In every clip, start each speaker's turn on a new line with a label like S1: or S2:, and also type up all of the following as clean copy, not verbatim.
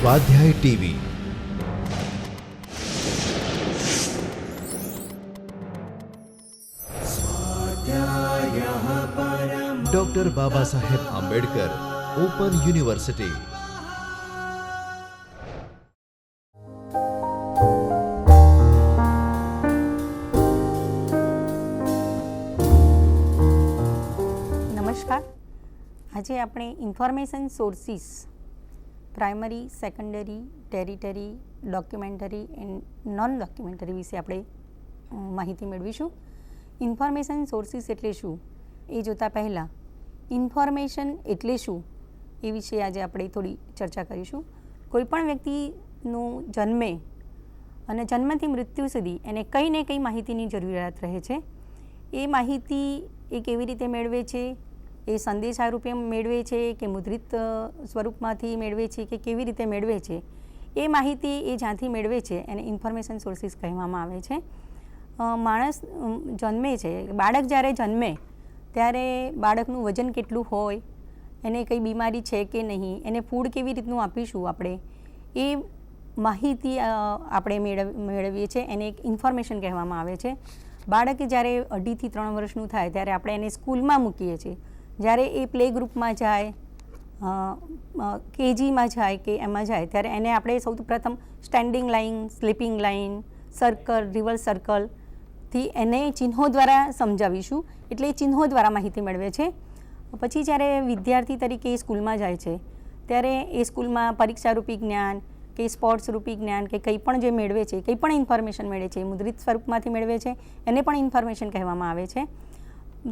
S1: સ્વાધ્યાય TV. Doctor Baba Saheb Ambedkar open university.
S2: નમસ્કાર. આજે આપણે information sources primary, secondary, territory, documentary and non documentary વિશે આપણે માહિતી મેળવીશું. ઇન્ફોર્મેશન સોર્સિસ એટલે શું એ જોતાં પહેલાં ઇન્ફોર્મેશન એટલે શું એ વિશે આજે આપણે થોડી ચર્ચા કરીશું. કોઈપણ વ્યક્તિનું જન્મે અને જન્મથી મૃત્યુ સુધી એને કંઈ ને કંઈ માહિતીની જરૂરિયાત રહે છે. એ માહિતી એ કેવી રીતે મેળવે છે, એ સંદેશા રૂપે મેળવે છે કે મુદ્રિત સ્વરૂપમાંથી મેળવે છે કે કેવી રીતે મેળવે છે, એ માહિતી એ જ્યાંથી મેળવે છે એને ઇન્ફોર્મેશન સોર્સિસ કહેવામાં આવે છે. માણસ જન્મે છે, બાળક જ્યારે જન્મે ત્યારે બાળકનું વજન કેટલું હોય, એને કંઈ બીમારી છે કે નહીં, એને ફૂડ કેવી રીતનું આપીશું આપણે, એ માહિતી આપણે મેળવીએ છીએ, એને એક ઇન્ફોર્મેશન કહેવામાં આવે છે. બાળક જ્યારે 2.5 થી 3 વર્ષનું થાય ત્યારે આપણે એને સ્કૂલમાં મૂકીએ છીએ. જ્યારે એ પ્લે ગ્રુપમાં જાય, કેજીમાં જાય કે એમાં જાય ત્યારે એને આપણે સૌથી પ્રથમ standing line, sleeping line, circle, reverse સર્કલથી એને ચિહ્નો દ્વારા સમજાવીશું. એટલે એ ચિહ્નો દ્વારા માહિતી મેળવે છે. પછી જ્યારે વિદ્યાર્થી તરીકે એ સ્કૂલમાં જાય છે ત્યારે એ સ્કૂલમાં પરીક્ષારૂપી જ્ઞાન કે સ્પોર્ટ્સ રૂપી જ્ઞાન કે કંઈ પણ જે મેળવે છે, કંઈ પણ ઇન્ફોર્મેશન મેળવે છે, મુદ્રિત સ્વરૂપમાંથી મેળવે છે, એને પણ ઇન્ફોર્મેશન કહેવામાં આવે છે.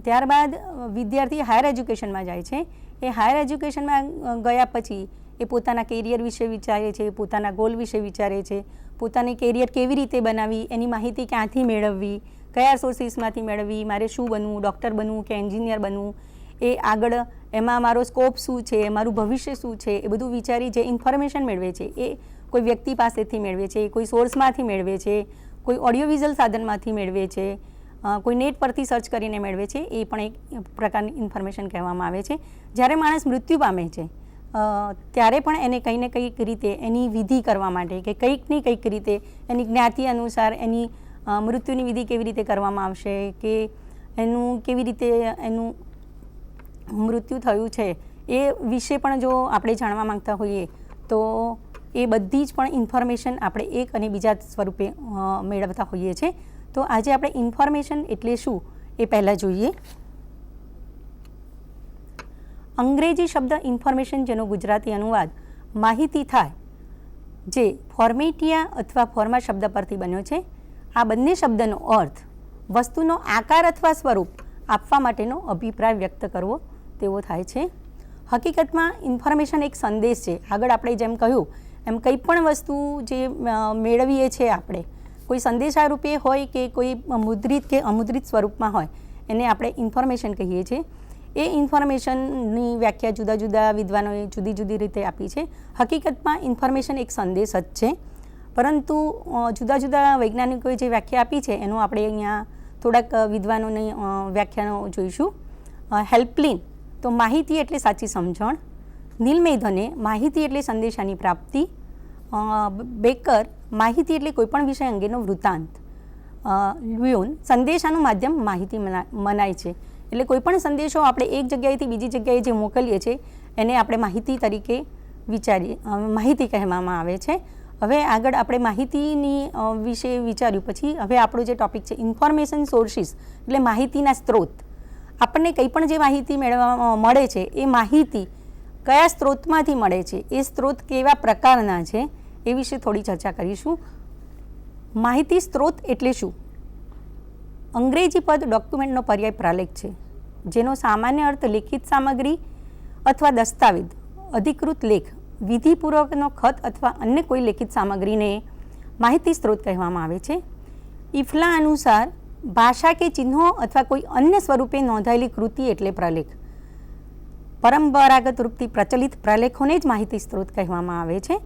S2: ત્યારબાદ વિદ્યાર્થી હાયર એજ્યુકેશનમાં જાય છે. એ હાયર એજ્યુકેશનમાં ગયા પછી એ પોતાના કેરિયર વિશે વિચારે છે, પોતાના ગોલ વિશે વિચારે છે, પોતાની કેરિયર કેવી રીતે બનાવવી, એની માહિતી ક્યાંથી મેળવવી, કયા સોર્સિસમાંથી મેળવવી, મારે શું બનવું, ડૉક્ટર બનવું કે એન્જિનિયર બનવું, એ આગળ એમાં મારો સ્કોપ શું છે, મારું ભવિષ્ય શું છે, એ બધું વિચારી જે ઇન્ફોર્મેશન મેળવે છે એ કોઈ વ્યક્તિ પાસેથી મેળવે છે, કોઈ સોર્સમાંથી મેળવે છે, કોઈ ઓડિયો વિઝ્યુઅલ સાધનમાંથી મેળવે છે, કોઈ નેટ પરથી સર્ચ કરીને મેળવે છે. એ પણ એક પ્રકારની ઇન્ફોર્મેશન કહેવામાં આવે છે. જ્યારે માણસ મૃત્યુ પામે છે ત્યારે પણ એને કંઈ ને કંઈક રીતે એની વિધિ કરવા માટે કે કંઈક ને કંઈક રીતે એની જ્ઞાતિ અનુસાર એની મૃત્યુની વિધિ કેવી રીતે કરવામાં આવશે કે એનું કેવી રીતે એનું મૃત્યુ થયું છે એ વિશે પણ જો આપણે જાણવા માંગતા હોઈએ તો એ બધી જ પણ ઇન્ફોર્મેશન આપણે એક અને બીજા સ્વરૂપે મેળવતા હોઈએ છીએ. તો આજે આપણે ઇન્ફોર્મેશન એટલે શું એ પહેલાં જોઈએ. અંગ્રેજી શબ્દ ઇન્ફોર્મેશન, જેનો ગુજરાતી અનુવાદ માહિતી થાય, જે ફોર્મેટિયા અથવા ફોર્મા શબ્દ પરથી બન્યો છે. આ બંને શબ્દનો અર્થ વસ્તુનો આકાર અથવા સ્વરૂપ આપવા માટેનો અભિપ્રાય વ્યક્ત કરવો તેવો થાય છે. હકીકતમાં ઇન્ફોર્મેશન એક સંદેશ છે. આગળ આપણે જેમ કહ્યું એમ કંઈ પણ વસ્તુ જે મેળવીએ છીએ આપણે, કોઈ સંદેશા રૂપે હોય કે કોઈ મુદ્રિત કે અમુદ્રિત સ્વરૂપમાં હોય, એને આપણે ઇન્ફોર્મેશન કહીએ છીએ. એ ઇન્ફોર્મેશનની વ્યાખ્યા જુદા જુદા વિદ્વાનોએ જુદી જુદી રીતે આપી છે. હકીકતમાં ઇન્ફોર્મેશન એક સંદેશ જ છે, પરંતુ જુદા જુદા વૈજ્ઞાનિકોએ જે વ્યાખ્યા આપી છે એનું આપણે અહીંયા થોડાક વિદ્વાનોની વ્યાખ્યાનો જોઈશું. હેલ્પલિન તો માહિતી એટલે સાચી સમજણ. નીલ મેધને માહિતી એટલે સંદેશાની પ્રાપ્તિ. બેકર માહિતી એટલે કોઈપણ વિષય અંગેનો વૃત્તાંત. લ્યુન સંદેશાનું માધ્યમ માહિતી મનાય છે. એટલે કોઈપણ સંદેશો આપણે એક જગ્યાએથી બીજી જગ્યાએ જે મોકલીએ છીએ એને આપણે માહિતી તરીકે માહિતી કહેવામાં આવે છે. હવે આગળ આપણે માહિતીની વિશે વિચાર્યું પછી હવે આપણો જે ટૉપિક છે ઇન્ફોર્મેશન સોર્સિસ એટલે માહિતીના સ્ત્રોત. આપણને કંઈ પણ જે માહિતી મળે છે એ માહિતી કયા સ્ત્રોતમાંથી મળે છે, એ સ્ત્રોત કેવા પ્રકારના છે એ વિશે થોડી ચર્ચા કરીશું. માહિતી સ્ત્રોત એટલે શું? અંગ્રેજી પદ ડોક્યુમેન્ટનો પર્યાય પ્રાલેખ છે, જેનો સામાન્ય અર્થ લેખિત સામગ્રી અથવા દસ્તાવેજ, અધિકૃત લેખ, વિધિપૂર્વકનો ખત અથવા અન્ય કોઈ લેખિત સામગ્રીને માહિતી સ્ત્રોત કહેવામાં આવે છે. ઇફલા અનુસાર ભાષા કે ચિહ્નો અથવા કોઈ અન્ય સ્વરૂપે નોંધાયેલી કૃતિ એટલે પ્રલેખ. પરંપરાગત રૂપથી પ્રચલિત પ્રલેખોને જ માહિતી સ્ત્રોત કહેવામાં આવે છે.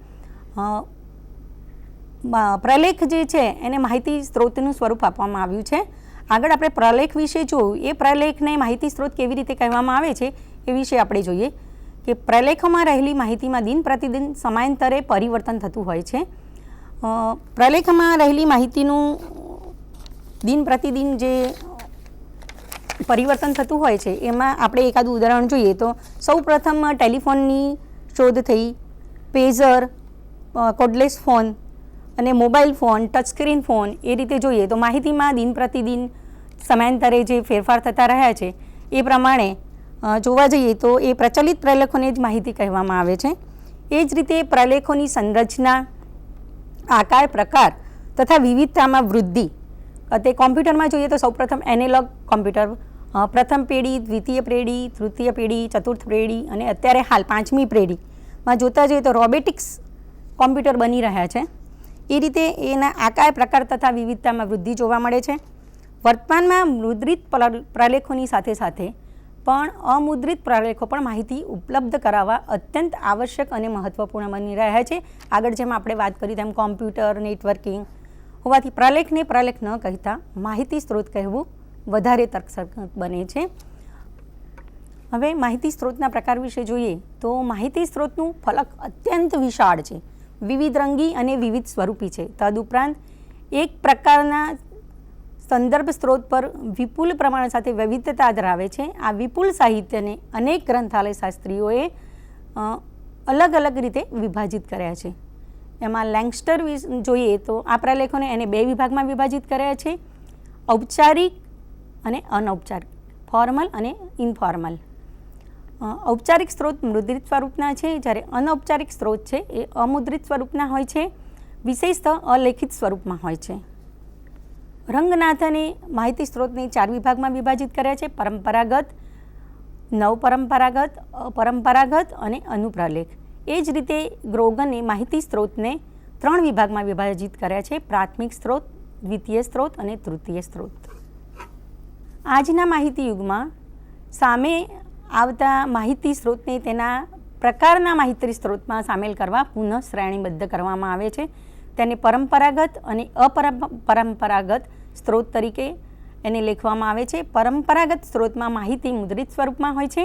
S2: પ્રલેખ જે છે એને માહિતી સ્ત્રોતનું સ્વરૂપ આપવામાં આવ્યું છે. આગળ આપણે પ્રલેખ વિશે જોયું, એ પ્રલેખને માહિતી સ્ત્રોત કેવી રીતે કહેવામાં આવે છે એ વિશે આપણે જોઈએ. કે પ્રલેખોમાં રહેલી માહિતીમાં દિન પ્રતિદિન સમયાંતરે પરિવર્તન થતું હોય છે. પ્રલેખમાં રહેલી માહિતીનું દિન પ્રતિદિન જે પરિવર્તન થતું હોય છે એમાં આપણે એકાદું ઉદાહરણ જોઈએ તો સૌપ્રથમ ટેલિફોનની શોધ થઈ, પેઝર, કોર્ડલેસ ફોન અને મોબાઈલ ફોન, ટચસ્ક્રીન ફોન, એ રીતે જોઈએ તો માહિતીમાં દિન પ્રતિદિન સમયાંતરે જે ફેરફાર થતા રહ્યા છે એ પ્રમાણે જોવા જઈએ તો એ પ્રચલિત પ્રલેખોને જ માહિતી કહેવામાં આવે છે. એ જ રીતે પ્રલેખોની સંરચના, આકાર, પ્રકાર તથા વિવિધતામાં વૃદ્ધિ. તે કોમ્પ્યુટરમાં જોઈએ તો સૌપ્રથમ એનાલોગ કોમ્પ્યુટર, પ્રથમ પેઢી, દ્વિતીય પેઢી, તૃતીય પેઢી, ચતુર્થ પેઢી અને અત્યારે હાલ 5મી પેઢીમાં જોતા જઈએ તો રોબોટિક્સ કોમ્પ્યુટર બની રહ્યા છે. એ રીતે એના આકાર, પ્રકાર તથા વિવિધતામાં વૃદ્ધિ જોવા મળે છે. વર્તમાનમાં મુદ્રિત પ્રલેખોની સાથે સાથે પણ અમુદ્રિત પ્રલેખો પણ માહિતી ઉપલબ્ધ કરાવવા અત્યંત આવશ્યક અને મહત્ત્વપૂર્ણ બની રહ્યા છે. આગળ જેમ આપણે વાત કરી તેમ કોમ્પ્યુટર, નેટવર્કિંગ હોવાથી પ્રલેખને પ્રલેખ ન કહેતા માહિતી સ્ત્રોત કહેવું વધારે તર્કસંગત બને છે. હવે માહિતી સ્ત્રોતના પ્રકાર વિશે જોઈએ તો માહિતી સ્ત્રોતનું ફલક અત્યંત વિશાળ છે, વિવિધ રંગી અને વિવિધ સ્વરૂપી છે. તદુપરાંત એક પ્રકારના સંદર્ભ સ્ત્રોત પર વિપુલ પ્રમાણ સાથે વિવિધતા ધરાવે છે. આ વિપુલ સાહિત્યને અનેક ગ્રંથાલય શાસ્ત્રીઓએ અલગ અલગ રીતે વિભાજિત કર્યા છે. એમાં લેંગસ્ટર જોઈએ તો આ પ્રલેખોને એને 2 વિભાગમાં વિભાજિત કર્યા છે, ઔપચારિક અને અનૌપચારિક, ફોર્મલ અને ઇનફોર્મલ. ઔપચારિક સ્ત્રોત મુદ્રિત સ્વરૂપના છે, જ્યારે અનૌપચારિક સ્ત્રોત છે એ અમુદ્રિત સ્વરૂપના હોય છે, વિશેષતઃ અલેખિત સ્વરૂપમાં હોય છે. રંગનાથને માહિતી સ્ત્રોતને 4 વિભાગમાં વિભાજિત કર્યા છે, પરંપરાગત, નવપરંપરાગત, અપરંપરાગત અને અનુપ્રલેખ. એ જ રીતે ગ્રોગને માહિતી સ્ત્રોતને 3 વિભાગમાં વિભાજિત કર્યા છે, પ્રાથમિક સ્ત્રોત, દ્વિતીય સ્ત્રોત અને તૃતીય સ્ત્રોત. આજના માહિતી યુગમાં સામે આવતા માહિતી સ્ત્રોતને તેના પ્રકારના માહિતી સ્ત્રોતમાં સામેલ કરવા પુનઃ શ્રેણીબદ્ધ કરવામાં આવે છે. તેને પરંપરાગત અને અપરંપરાગત સ્ત્રોત તરીકે એને લખવામાં આવે છે. પરંપરાગત સ્ત્રોતમાં માહિતી મુદ્રિત સ્વરૂપમાં હોય છે,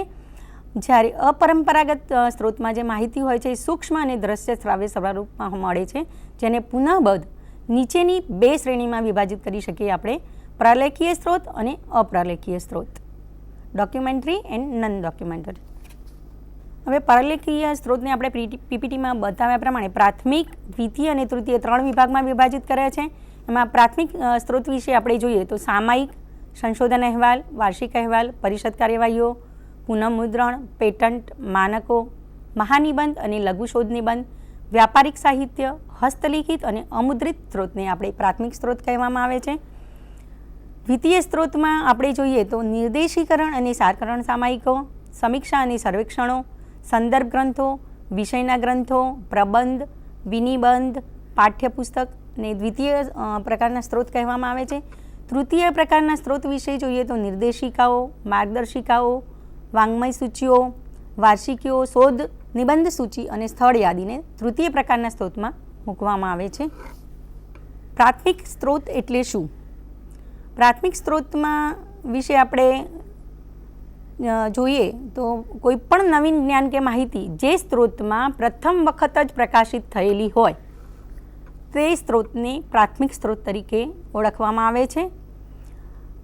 S2: જ્યારે અપરંપરાગત સ્ત્રોતમાં જે માહિતી હોય છે એ સૂક્ષ્મ અને દ્રશ્ય શ્રાવ્ય સ્વરૂપમાં મળે છે, જેને પુનઃબદ્ધ નીચેની 2 શ્રેણીમાં વિભાજિત કરી શકીએ આપણે, પ્રલેખીય સ્ત્રોત અને અપ્રલેખીય સ્ત્રોત, ડોક્યુમેન્ટરી એન્ડ નન ડોક્યુમેન્ટરી. હવે પ્રલેખીય સ્ત્રોતને આપણે પીપીટીમાં બતાવ્યા પ્રમાણે પ્રાથમિક, દ્વિતીય અને તૃતીય 3 વિભાગમાં વિભાજિત કર્યા છે. એમાં પ્રાથમિક સ્ત્રોત વિશે આપણે જોઈએ તો સામાયિક, સંશોધન અહેવાલ, વાર્ષિક અહેવાલ, પરિષદ કાર્યવાહીઓ, પુનઃમુદ્રણ, પેટન્ટ, માનકો, મહાનિબંધ અને લઘુ શોધ નિબંધ, વ્યાપારિક સાહિત્ય, હસ્તલિખિત અને અમુદ્રિત સ્ત્રોતને આપણે પ્રાથમિક સ્ત્રોત કહેવામાં આવે છે. દ્વિતીય સ્ત્રોતમાં આપણે જોઈએ તો નિર્દેશીકરણ અને સારકરણ સામાયિકો, સમીક્ષા અને સર્વેક્ષણો, સંદર્ભ ગ્રંથો, વિષયના ગ્રંથો, પ્રબંધ, વિનિબંધ, પાઠ્યપુસ્તક ને દ્વિતીય પ્રકારના સ્ત્રોત કહેવામાં આવે છે. તૃતીય પ્રકારના સ્ત્રોત વિશે જોઈએ તો નિર્દેશિકાઓ, માર્ગદર્શિકાઓ, વાંગ્મય સૂચિઓ, વાર્ષિકીઓ, શોધ નિબંધ સૂચિ અને સ્થળ યાદીને તૃતીય પ્રકારના સ્ત્રોતમાં મૂકવામાં આવે છે. પ્રાથમિક સ્ત્રોત એટલે શું? પ્રાથમિક સ્ત્રોતમાં વિશે આપણે જોઈએ તો કોઈ પણ નવીન જ્ઞાન કે માહિતી જે સ્ત્રોતમાં પ્રથમ વખત જ પ્રકાશિત થયેલી હોય તે સ્ત્રોતને પ્રાથમિક સ્ત્રોત તરીકે ઓળખવામાં આવે છે.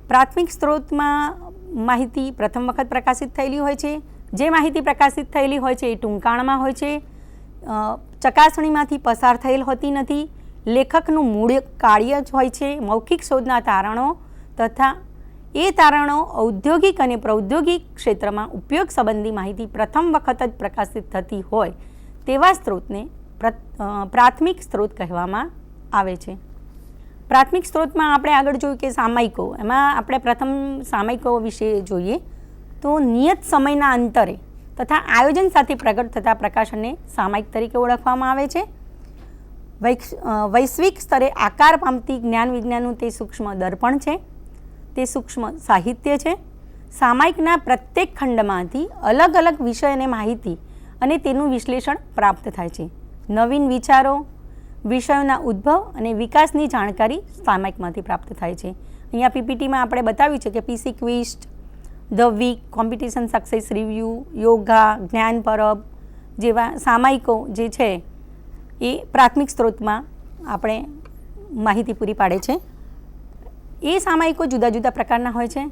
S2: પ્રાથમિક સ્ત્રોતમાં માહિતી પ્રથમ વખત પ્રકાશિત થયેલી હોય છે. જે માહિતી પ્રકાશિત થયેલી હોય છે એ ટૂંકાણમાં હોય છે, ચકાસણીમાંથી પસાર થયેલ હોતી નથી, લેખકનું મૂળ કાર્ય જ હોય છે, મૌખિક શોધના તારણો તથા એ તારણો ઔદ્યોગિક અને પ્રૌદ્યોગિક ક્ષેત્રમાં ઉપયોગ સંબંધી માહિતી પ્રથમ વખત જ પ્રકાશિત થતી હોય તેવા સ્ત્રોતને પ્રાથમિક સ્ત્રોત કહેવામાં આવે છે. પ્રાથમિક સ્ત્રોતમાં આપણે આગળ જોયું કે સામાયિકો, એમાં આપણે પ્રથમ સામાયિકો વિશે જોઈએ તો નિયત સમયના અંતરે તથા આયોજન સાથે પ્રગટ થતા પ્રકાશનને સામાયિક તરીકે ઓળખવામાં આવે છે. વૈશ્વિક સ્તરે આકાર પામતી જ્ઞાન વિજ્ઞાનનું તે સૂક્ષ્મ દર્પણ છે, તે સૂક્ષ્મ સાહિત્ય છે. સામાયિકના પ્રત્યેક ખંડમાંથી અલગ અલગ વિષય અને માહિતી અને તેનું વિશ્લેષણ પ્રાપ્ત થાય છે. નવીન વિચારો, વિષયોના ઉદ્ભવ અને વિકાસની જાણકારી સામાયિકમાંથી પ્રાપ્ત થાય છે. અહીંયા પીપીટીમાં આપણે બતાવ્યું છે કે PC Quest, The Week, Competition Success Review, Yoga, Gyan Parab જેવા સામાયિકો જે છે એ પ્રાથમિક સ્ત્રોતમાં આપણે માહિતી પૂરી પાડે છે. એ સામાયિકો જુદા જુદા પ્રકારના હોય છે.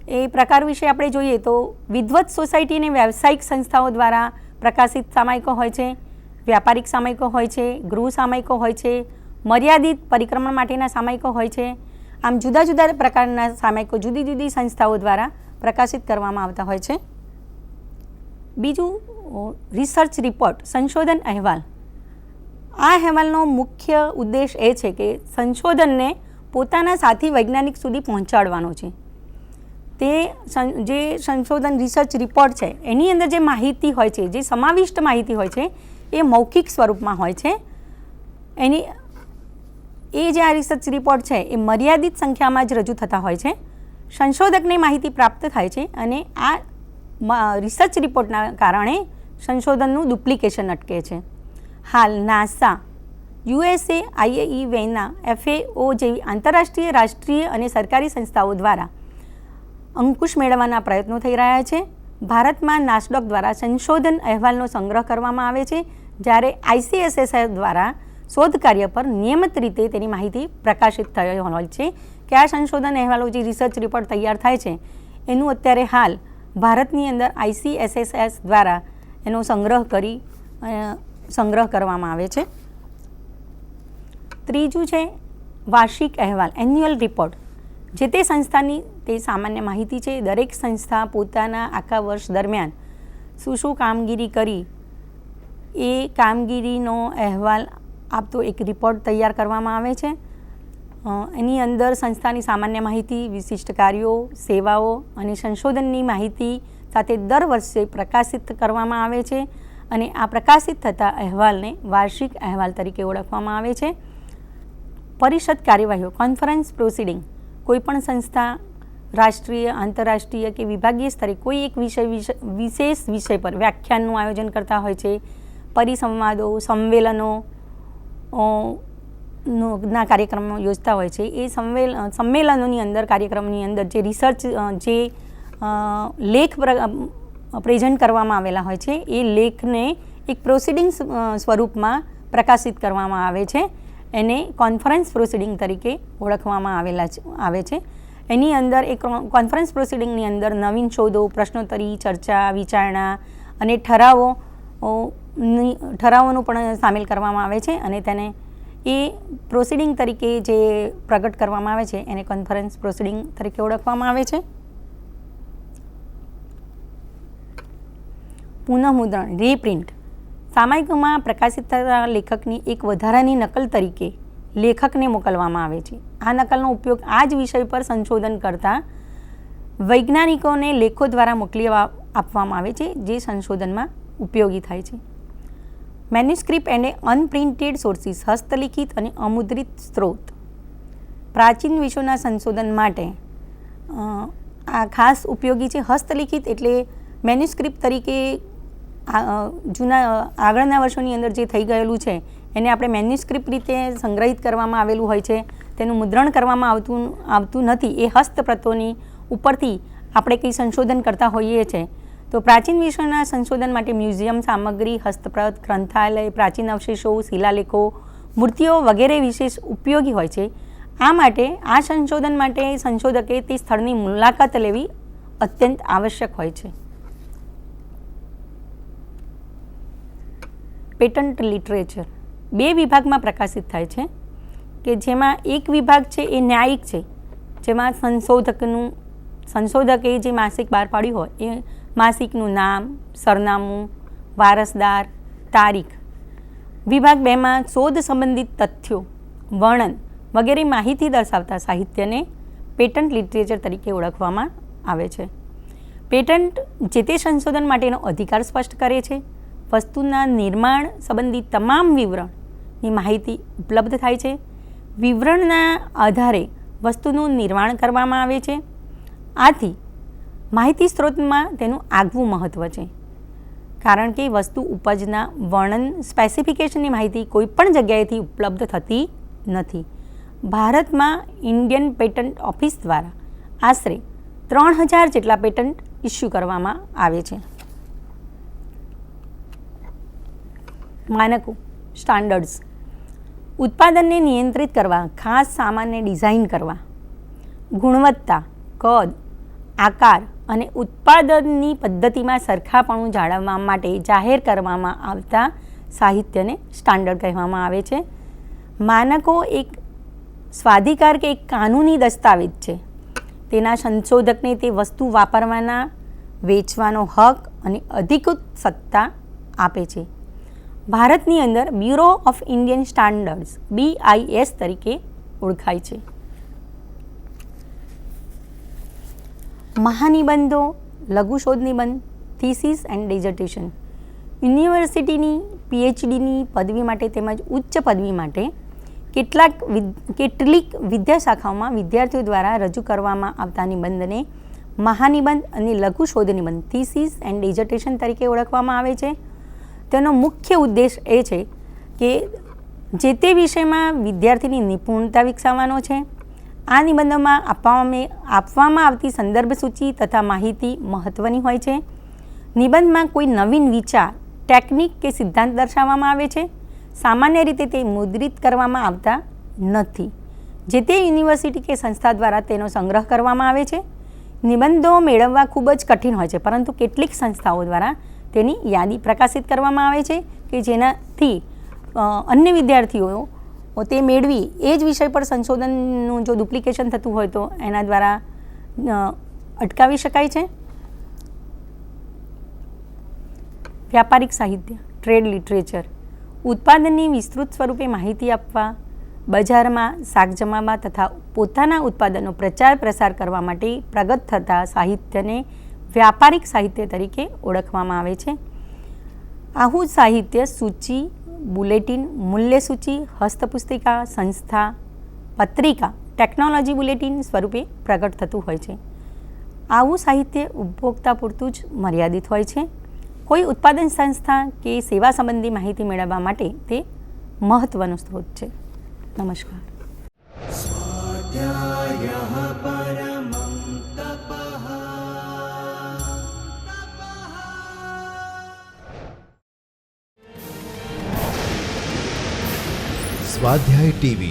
S2: એ પ્રકાર વિશે આપણે જોઈએ તો વિદ્વત સોસાયટી અને વ્યાવસાયિક સંસ્થાઓ દ્વારા પ્રકાશિત સામાયિકો હોય છે, વ્યાપારિક સામાયિકો હોય છે, ગૃહ સામાયિકો હોય છે, મર્યાદિત પરિક્રમણ માટેના સામાયિકો હોય છે. આમ જુદા જુદા પ્રકારના સામાયિકો જુદી જુદી સંસ્થાઓ દ્વારા પ્રકાશિત કરવામાં આવતા હોય છે. બીજું રિસર્ચ રિપોર્ટ, સંશોધન અહેવાલ. આ અહેવાલનો મુખ્ય ઉદ્દેશ એ છે કે સંશોધનને પોતાના સાથી વૈજ્ઞાનિક સુધી પહોંચાડવાનો છે. તે જે સંશોધન રિસર્ચ રિપોર્ટ છે એની અંદર જે માહિતી હોય છે, જે સમાવિષ્ટ માહિતી હોય છે એ મૌખિક સ્વરૂપમાં હોય છે. એ જે આ રિસર્ચ રિપોર્ટ છે એ મર્યાદિત સંખ્યામાં જ રજૂ થતા હોય છે. સંશોધકને માહિતી પ્રાપ્ત થાય છે અને આ રિસર્ચ રિપોર્ટના કારણે સંશોધનનું ડુપ્લિકેશન અટકે છે. હાલ નાસા, USA, IAE, વેના, FAO જેવી આંતરરાષ્ટ્રીય, રાષ્ટ્રીય અને સરકારી સંસ્થાઓ દ્વારા અંકુશ મેળવવાના પ્રયત્નો થઈ રહ્યા છે. ભારતમાં નાસડોક દ્વારા સંશોધન અહેવાલનો સંગ્રહ કરવામાં આવે છે, જ્યારે ICSSR દ્વારા શોધ કાર્ય પર નિયમિત રીતે તેની માહિતી પ્રકાશિત થઈ હોય છે કે આ સંશોધન અહેવાલો જે રિસર્ચ રિપોર્ટ તૈયાર થાય છે એનું અત્યારે હાલ ભારતની અંદર ICSSR દ્વારા એનો સંગ્રહ કરવામાં આવે છે. ત્રીજું છે વાર્ષિક અહેવાલ, એન્યુઅલ રિપોર્ટ. જે તે સંસ્થાની તે સામાન્ય માહિતી છે. દરેક સંસ્થા પોતાના આખા વર્ષ દરમિયાન શું કામગીરી કરી એ કામગીરીનો અહેવાલ આપતો એક રિપોર્ટ તૈયાર કરવામાં આવે છે. એની અંદર સંસ્થાની સામાન્ય માહિતી, વિશિષ્ટ કાર્યો, સેવાઓ અને સંશોધનની માહિતી સાથે દર વર્ષે પ્રકાશિત કરવામાં આવે છે અને આ પ્રકાશિત થતા અહેવાલને વાર્ષિક અહેવાલ તરીકે ઓળખવામાં આવે છે. પરિષદ કાર્યવાહીઓ, કોન્ફરન્સ પ્રોસિડિંગ. કોઈપણ સંસ્થા રાષ્ટ્રીય, આંતરરાષ્ટ્રીય કે વિભાગીય સ્તરે કોઈ એક વિશેષ વિષય પર વ્યાખ્યાનનું આયોજન કરતા હોય છે. પરિસંવાદો, સંમેલનો ના કાર્યક્રમો યોજતા હોય છે. એ સંમેલનોની અંદર, કાર્યક્રમની અંદર જે રિસર્ચ, જે લેખ પ્રેઝન્ટ કરવામાં આવેલા હોય છે એ લેખને એક પ્રોસિડિંગ સ્વરૂપમાં પ્રકાશિત કરવામાં આવે છે. એને કોન્ફરન્સ પ્રોસિડિંગ તરીકે ઓળખવામાં આવે છે. એની અંદર એક કોન્ફરન્સ પ્રોસિડિંગની અંદર નવીન શોધો, પ્રશ્નોત્તરી, ચર્ચા, વિચારણા અને ઠરાવોનું પણ સામેલ કરવામાં આવે છે અને તેને એ પ્રોસિડિંગ તરીકે જે પ્રગટ કરવામાં આવે છે એને કોન્ફરન્સ પ્રોસિડિંગ તરીકે ઓળખવામાં આવે છે. પુનઃમુદ્રણ, રીપ્રિન્ટ. સામાયિકોમાં પ્રકાશિત થતા લેખકની એક વધારાની નકલ તરીકે લેખકને મોકલવામાં આવે છે. આ નકલનો ઉપયોગ આ જ વિષય પર સંશોધન કરતા વૈજ્ઞાનિકોને લેખો દ્વારા મોકલી આપવામાં આવે છે, જે સંશોધનમાં ઉપયોગી થાય છે. મેન્યુસ્ક્રિપ્ટ એન્ડ અનપ્રિન્ટેડ સોર્સિસ, હસ્તલિખિત અને અમુદ્રિત સ્ત્રોત. પ્રાચીન વિશ્વના સંશોધન માટે આ ખાસ ઉપયોગી છે. હસ્તલિખિત એટલે મેન્યુસ્ક્રિપ્ટ તરીકે આગળના વર્ષોની અંદર જે થઈ ગયેલું છે એને આપણે મેન્યુસ્ક્રિપ્ટ રીતે સંગ્રહિત કરવામાં આવેલું હોય છે, તેનું મુદ્રણ કરવામાં આવતું નથી. એ હસ્તપ્રતોની ઉપરથી આપણે કંઈ સંશોધન કરતા હોઈએ છીએ. તો પ્રાચીન વિશ્વના સંશોધન માટે મ્યુઝિયમ સામગ્રી, હસ્તપ્રત, ગ્રંથાલય, પ્રાચીન અવશેષો, શિલાલેખો, મૂર્તિઓ વગેરે વિશેષ ઉપયોગી હોય છે. આ માટે આ સંશોધન માટે સંશોધકે તે સ્થળની મુલાકાત લેવી અત્યંત આવશ્યક હોય છે. પેટન્ટ લિટરેચર 2 વિભાગમાં પ્રકાશિત થાય છે કે જેમાં એક વિભાગ છે એ ન્યાયિક છે, જેમાં સંશોધકે જે માસિક બહાર પાડ્યું હોય એ માસિકનું નામ, સરનામું, વારસદાર, તારીખ. વિભાગ 2માં શોધ સંબંધિત તથ્યો, વર્ણન વગેરે માહિતી દર્શાવતા સાહિત્યને પેટન્ટ લિટરેચર તરીકે ઓળખવામાં આવે છે. પેટન્ટ જે તે સંશોધન માટેનો અધિકાર સ્પષ્ટ કરે છે. વસ્તુના નિર્માણ સંબંધિત તમામ વિવરણની માહિતી ઉપલબ્ધ થાય છે. વિવરણના આધારે વસ્તુનું નિર્માણ કરવામાં આવે છે. આથી માહિતી સ્ત્રોતમાં તેનું આગવું મહત્ત્વ છે, કારણ કે વસ્તુ ઉપજના વર્ણન, સ્પેસિફિકેશનની માહિતી કોઈ પણ જગ્યાએથી ઉપલબ્ધ થતી નથી. ભારતમાં ઇન્ડિયન પેટન્ટ ઓફિસ દ્વારા આશરે 3000 જેટલા પેટન્ટ ઇસ્યુ કરવામાં આવે છે. માનકો સ્ટાન્ડર્ડ્સ ઉત્પાદનને નિયંત્રિત કરવા, ખાસ સામાનને ડિઝાઇન કરવા, ગુણવત્તા, કદ, આકાર અને ઉત્પાદનની પદ્ધતિમાં સરખાપણું જાળવવા માટે જાહેર કરવામાં આવતા સાહિત્યને સ્ટાન્ડર્ડ કહેવામાં આવે છે. માનકો એક સ્વાધિકાર કે એક કાનૂની દસ્તાવેજ છે. તેના સંશોધકને તે વસ્તુ વાપરવાના, વેચવાનો હક અને અધિકૃત સત્તા આપે છે. ભારતની અંદર bureau of Indian standards BIS તરીકે ઓળખાય છે. મહાનિબંધો, લઘુશોધ નિબંધ, થીસીસ એન્ડ ડિઝર્ટેશન યુનિવર્સિટીની PhDની પદવી માટે તેમજ ઉચ્ચ પદવી માટે કેટલીક વિદ્યાશાખાઓમાં વિદ્યાર્થીઓ દ્વારા રજૂ કરવામાં આવતા નિબંધને મહાનિબંધ અને લઘુશોધ નિબંધ થીસીસ એન્ડ ડિઝર્ટેશન તરીકે ઓળખવામાં આવે છે. તેનો મુખ્ય ઉદ્દેશ એ છે કે જે તે વિષયમાં વિદ્યાર્થીની નિપુણતા વિકસાવવાનો છે. આ નિબંધોમાં આપવામાં આવતી સંદર્ભ સૂચિ તથા માહિતી મહત્ત્વની હોય છે. નિબંધમાં કોઈ નવીન વિચાર, ટેકનિક કે સિદ્ધાંત દર્શાવવામાં આવે છે. સામાન્ય રીતે તે મુદ્રિત કરવામાં આવતા નથી. જે તે યુનિવર્સિટી કે સંસ્થા દ્વારા તેનો સંગ્રહ કરવામાં આવે છે. નિબંધો મેળવવા ખૂબ જ કઠિન હોય છે, પરંતુ કેટલીક સંસ્થાઓ દ્વારા તેની યાદી પ્રકાશિત કરવામાં આવે છે કે જેનાથી અન્ય વિદ્યાર્થીઓ તે મેળવી એ જ વિષય પર સંશોધનનું જો ડુપ્લિકેશન થતું હોય તો એના દ્વારા અટકાવી શકાય છે. વ્યાપારિક સાહિત્ય ટ્રેડ લિટરેચર ઉત્પાદનની વિસ્તૃત સ્વરૂપે માહિતી આપવા, બજારમાં શાક જમાવવા તથા પોતાના ઉત્પાદનનો પ્રચાર પ્રસાર કરવા માટે પ્રગટ થતા સાહિત્યને વ્યાપારિક સાહિત્ય તરીકે ઓળખવામાં આવે છે. આવું સાહિત્ય સૂચિ, બુલેટિન, મૂલ્ય સૂચિ, હસ્તપુસ્તિકા, સંસ્થા, પત્રિકા, ટેકનોલોજી બુલેટિન સ્વરૂપે પ્રગટ થતું હોય છે. આવું સાહિત્ય ઉપભોક્તા પૂરતું જ મર્યાદિત હોય છે. કોઈ ઉત્પાદન સંસ્થા કે સેવા સંબંધી માહિતી મેળવવા માટે તે મહત્ત્વનો સ્ત્રોત છે. નમસ્કાર.
S1: સ્વાધ્યાય TV